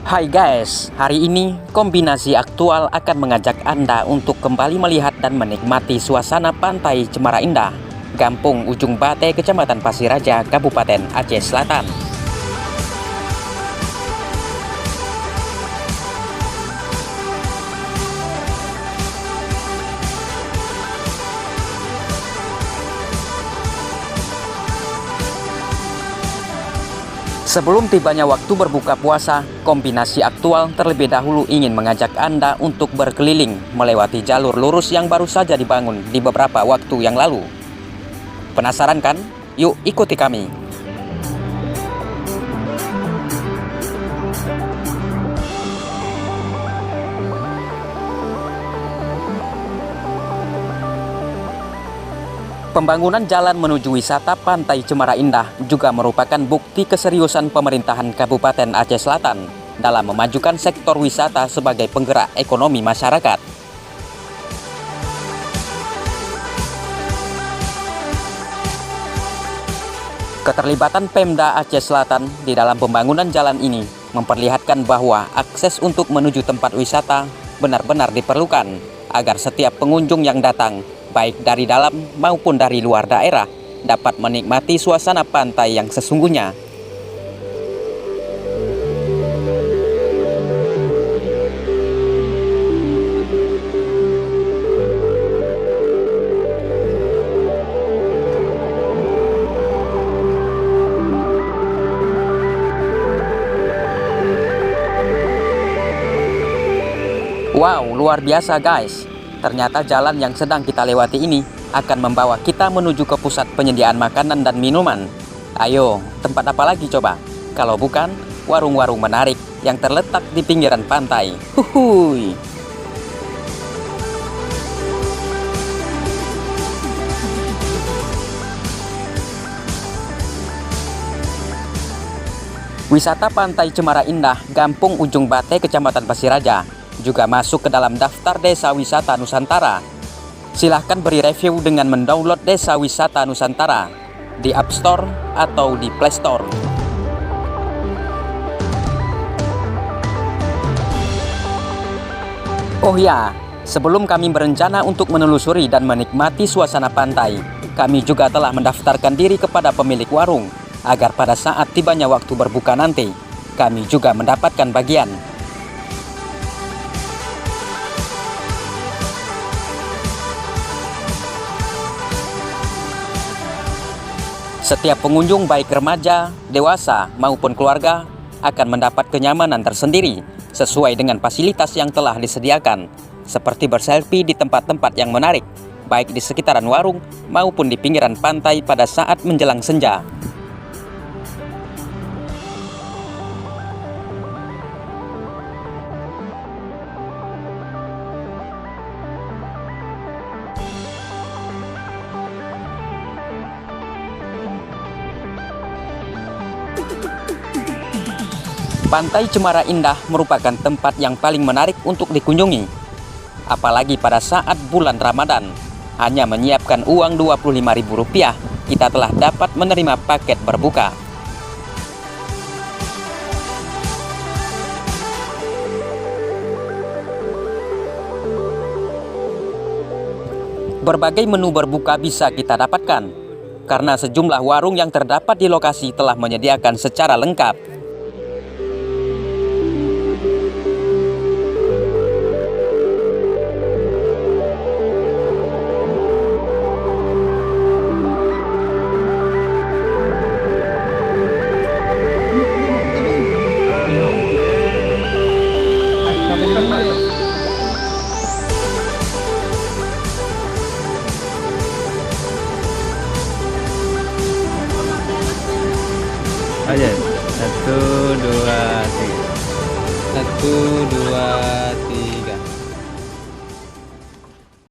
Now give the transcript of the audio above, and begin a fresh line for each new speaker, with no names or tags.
Hai guys, hari ini Kombinasi Aktual akan mengajak Anda untuk kembali melihat dan menikmati suasana pantai Cemara Indah, Gampung Ujung Bate, Kecamatan Pasiraja, Kabupaten Aceh Selatan. Sebelum tibanya waktu berbuka puasa, Kombinasi Aktual terlebih dahulu ingin mengajak Anda untuk berkeliling melewati jalur lurus yang baru saja dibangun di beberapa waktu yang lalu. Penasaran kan? Yuk ikuti kami. Pembangunan jalan menuju wisata Pantai Cemara Indah juga merupakan bukti keseriusan pemerintahan Kabupaten Aceh Selatan dalam memajukan sektor wisata sebagai penggerak ekonomi masyarakat. Keterlibatan Pemda Aceh Selatan di dalam pembangunan jalan ini memperlihatkan bahwa akses untuk menuju tempat wisata benar-benar diperlukan agar setiap pengunjung yang datang, baik dari dalam maupun dari luar daerah, dapat menikmati suasana pantai yang sesungguhnya. Wow, luar biasa guys. Ternyata jalan yang sedang kita lewati ini akan membawa kita menuju ke pusat penyediaan makanan dan minuman. Ayo, tempat apa lagi coba? Kalau bukan warung-warung menarik yang terletak di pinggiran pantai. Huhuy. Wisata Pantai Cemara Indah, Gampung Ujung Bate, Kecamatan Pasiraja juga masuk ke dalam daftar Desa Wisata Nusantara. Silahkan beri review dengan mendownload Desa Wisata Nusantara di App Store atau di Play Store. Oh ya, sebelum kami berencana untuk menelusuri dan menikmati suasana pantai, kami juga telah mendaftarkan diri kepada pemilik warung agar pada saat tibanya waktu berbuka nanti, kami juga mendapatkan bagian. Setiap pengunjung baik remaja, dewasa, maupun keluarga akan mendapat kenyamanan tersendiri sesuai dengan fasilitas yang telah disediakan, seperti berselfie di tempat-tempat yang menarik, baik di sekitaran warung maupun di pinggiran pantai pada saat menjelang senja. Pantai Cemara Indah merupakan tempat yang paling menarik untuk dikunjungi. Apalagi pada saat bulan Ramadan, hanya menyiapkan uang Rp25.000, kita telah dapat menerima paket berbuka. Berbagai menu berbuka bisa kita dapatkan, karena sejumlah warung yang terdapat di lokasi telah menyediakan secara lengkap.
Aja, 1, 2, 3. 1, 2, 3.